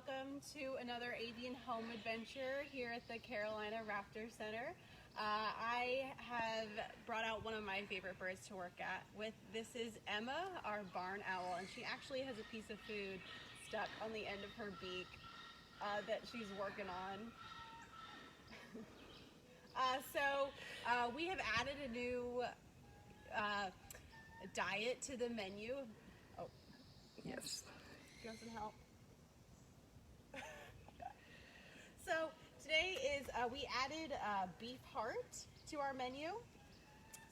welcome to another avian home adventure here at the Carolina Raptor Center. I have brought out one of my favorite birds to work at with. This is Emma, our barn owl, and she actually has a piece of food stuck on the end of her beak that she's working on. We have added a new diet to the menu. Oh, yes. Do you want some help? So today is we added beef heart to our menu.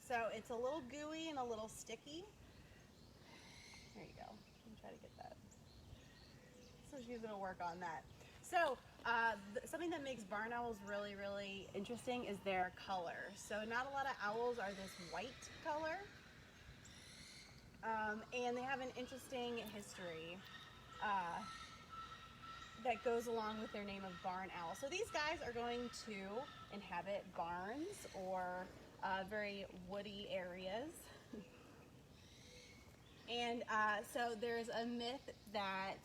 So it's a little gooey and a little sticky. There you go. Let me try to get that. So she's gonna work on that. So something that makes barn owls really, really interesting is their color. So not a lot of owls are this white color. And they have an interesting history that goes along with their name of barn owl. So these guys are going to inhabit barns or very woody areas. And so there's a myth that,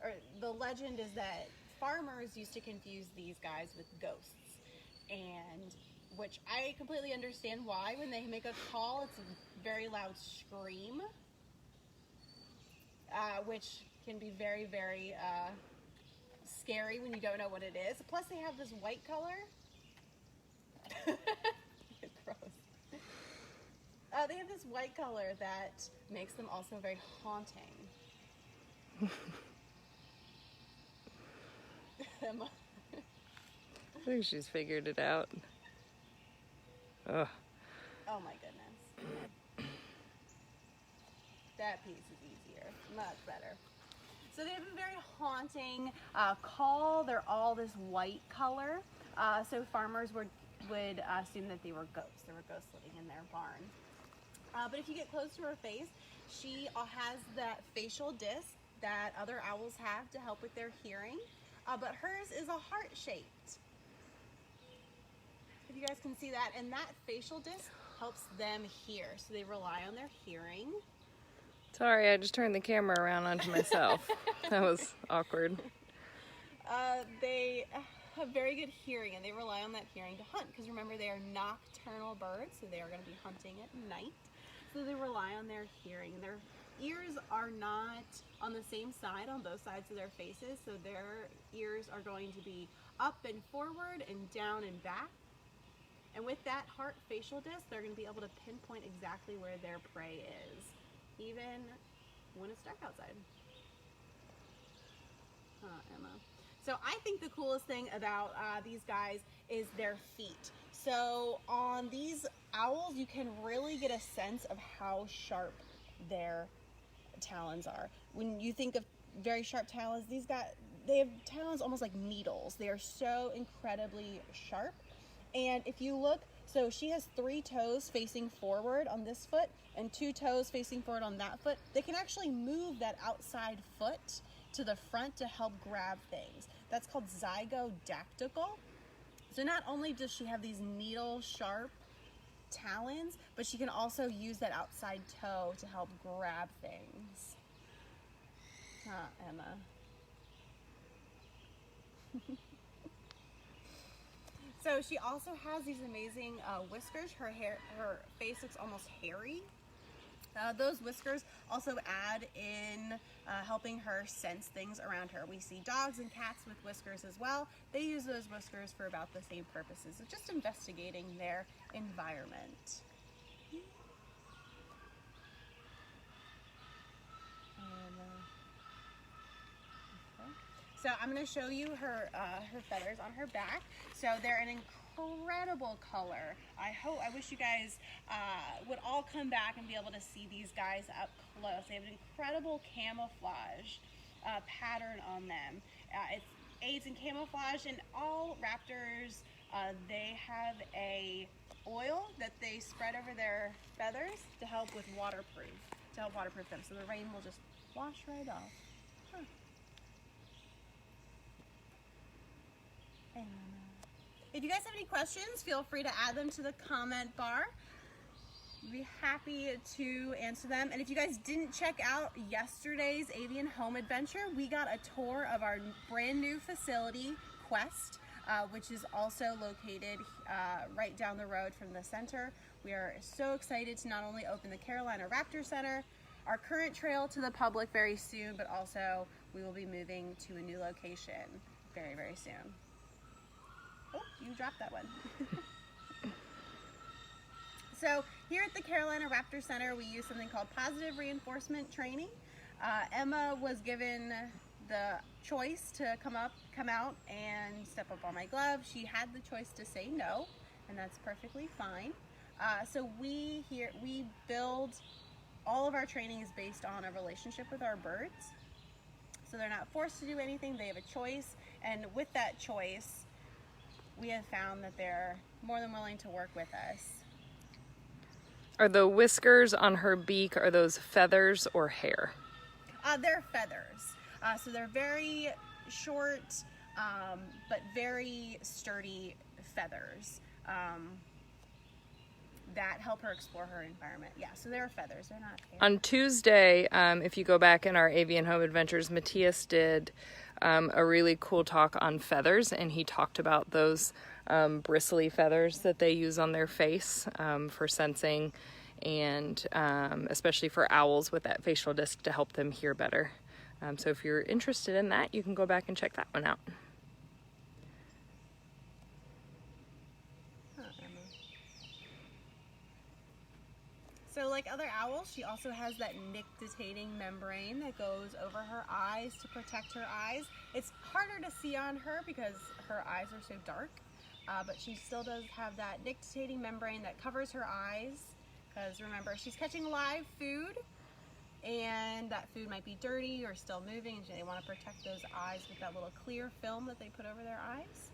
or the legend is that farmers used to confuse these guys with ghosts, and which I completely understand why. When they make a call, it's a very loud scream, which can be very, very scary when you don't know what it is. Plus they have this white color. Gross. They have this white color that makes them also very haunting. I think she's figured it out. Oh. Oh my goodness. That piece is easier. Much better. So they have a very haunting call. They're all this white color. So farmers would assume that they were ghosts. There were ghosts living in their barn. But if you get close to her face, she has that facial disc that other owls have to help with their hearing. But hers is a heart-shaped. If you guys can see that. And that facial disc helps them hear. So they rely on their hearing. Sorry, I just turned the camera around onto myself. That was awkward. They have very good hearing, and they rely on that hearing to hunt, because remember, they are nocturnal birds, so they are going to be hunting at night. So they rely on their hearing, and their ears are not on the same side on both sides of their faces, so their ears are going to be up and forward and down and back. And with that heart facial disc, they're going to be able to pinpoint exactly where their prey is, even when it's dark outside. Emma. So I think the coolest thing about these guys is their feet. So on these owls, you can really get a sense of how sharp their talons are. When you think of very sharp talons, they have talons almost like needles. They are so incredibly sharp. And if you look, so she has 3 toes facing forward on this foot and 2 toes facing forward on that foot. They can actually move that outside foot to the front to help grab things. That's called zygodactyl. So not only does she have these needle sharp talons, but she can also use that outside toe to help grab things. Emma. So she also has these amazing whiskers. Her face looks almost hairy. Those whiskers also add in helping her sense things around her. We see dogs and cats with whiskers as well. They use those whiskers for about the same purposes of just investigating their environment. So I'm going to show you her feathers on her back. So they're an incredible color. I wish you guys would all come back and be able to see these guys up close. They have an incredible camouflage pattern on them. It aids in camouflage, and all raptors, they have a oil that they spread over their feathers to help waterproof them. So the rain will just wash right off. Huh. If you guys have any questions, feel free to add them to the comment bar. We'd be happy to answer them. And if you guys didn't check out yesterday's avian home adventure, we got a tour of our brand new facility, Quest, which is also located right down the road from the center. We are so excited to not only open the Carolina Raptor Center, our current trail to the public very soon, but also we will be moving to a new location very, very soon. Oh, you dropped that one. So here at the Carolina Raptor Center, we use something called positive reinforcement training. Emma was given the choice to come out and step up on my glove. She had the choice to say no, and that's perfectly fine. So we build, all of our training is based on a relationship with our birds. So they're not forced to do anything, they have a choice, and with that choice, we have found that they're more than willing to work with us. Are the whiskers on her beak, are those feathers or hair? They're feathers. So they're very short, but very sturdy feathers that help her explore her environment. Yeah, so they're feathers, they're not hair. On Tuesday, if you go back in our Avian Home Adventures, Matthias did a really cool talk on feathers, and he talked about those bristly feathers that they use on their face for sensing, and especially for owls with that facial disc to help them hear better. So if you're interested in that, you can go back and check that one out. So like other owls, she also has that nictitating membrane that goes over her eyes to protect her eyes. It's harder to see on her because her eyes are so dark, but she still does have that nictitating membrane that covers her eyes, because remember, she's catching live food, and that food might be dirty or still moving, and they want to protect those eyes with that little clear film that they put over their eyes.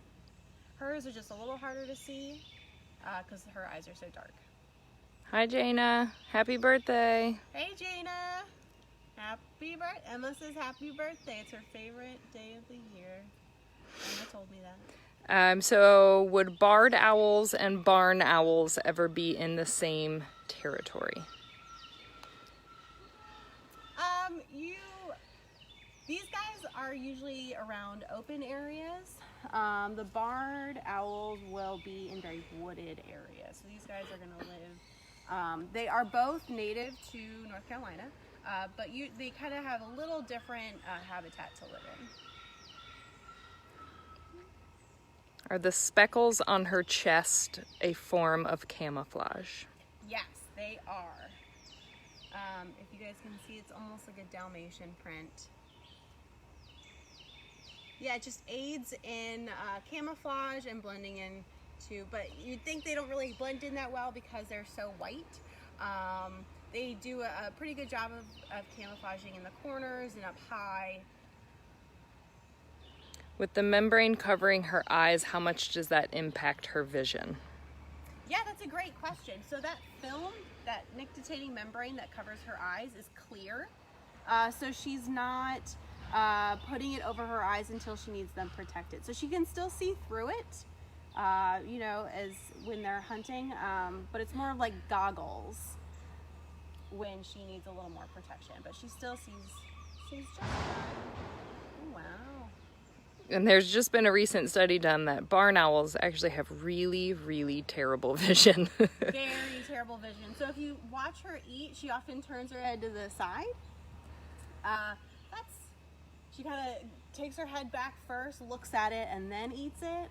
Hers are just a little harder to see because her eyes are so dark. Hi, Jaina. Happy birthday. Hey, Jaina. Happy birthday. Emma says happy birthday. It's her favorite day of the year. Emma told me that. So would barred owls and barn owls ever be in the same territory? These guys are usually around open areas. The barred owls will be in very wooded areas. So these guys are going to live. They are both native to North Carolina, but they kind of have a little different habitat to live in. Are the speckles on her chest a form of camouflage? Yes, they are. If you guys can see, it's almost like a Dalmatian print. Yeah, it just aids in camouflage and blending in too, but you'd think they don't really blend in that well because they're so white. They do a pretty good job of camouflaging in the corners and up high. With the membrane covering her eyes, how much does that impact her vision? Yeah, that's a great question. So that film, that nictitating membrane that covers her eyes is clear. So she's not putting it over her eyes until she needs them protected. So she can still see through it, you know, as when they're hunting, but it's more of like goggles when she needs a little more protection, but she still sees just fine. Oh, wow. And there's just been a recent study done that barn owls actually have really, really terrible vision. Very terrible vision. So if you watch her eat, she often turns her head to the side. She kind of takes her head back first, looks at it, and then eats it.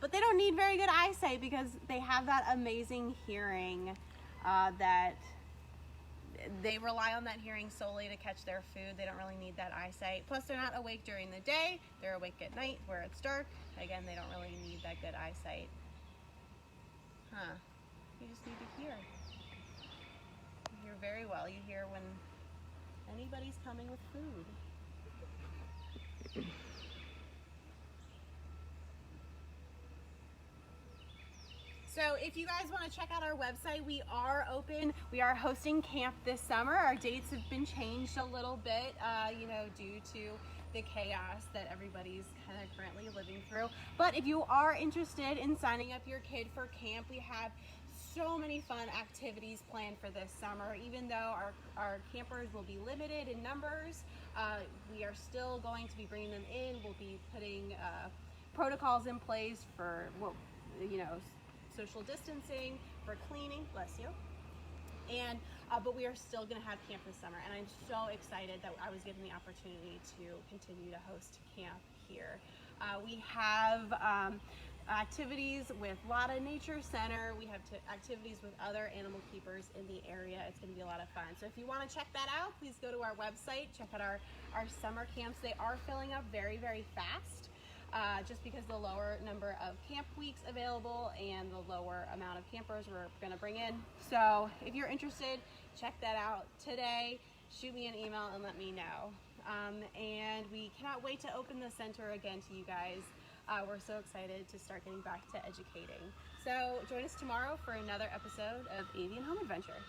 But they don't need very good eyesight because they have that amazing hearing that they rely on that hearing solely to catch their food. They don't really need that eyesight. Plus, they're not awake during the day. They're awake at night where it's dark. Again, they don't really need that good eyesight. You just need to hear. You hear very well. You hear when anybody's coming with food. So if you guys want to check out our website, we are open. We are hosting camp this summer. Our dates have been changed a little bit, you know, due to the chaos that everybody's kind of currently living through. But if you are interested in signing up your kid for camp, we have so many fun activities planned for this summer. Even though our campers will be limited in numbers, we are still going to be bringing them in. We'll be putting protocols in place for, social distancing, for cleaning, bless you. And but we are still going to have camp this summer, and I'm so excited that I was given the opportunity to continue to host camp here. We have activities with Lotta Nature Center. We have activities with other animal keepers in the area. It's going to be a lot of fun. So if you want to check that out, please go to our website, check out our summer camps. They are filling up very, very fast. Just because the lower number of camp weeks available and the lower amount of campers we're going to bring in. So if you're interested, check that out today. Shoot me an email and let me know. And we cannot wait to open the center again to you guys. We're so excited to start getting back to educating. So join us tomorrow for another episode of Avian Home Adventure.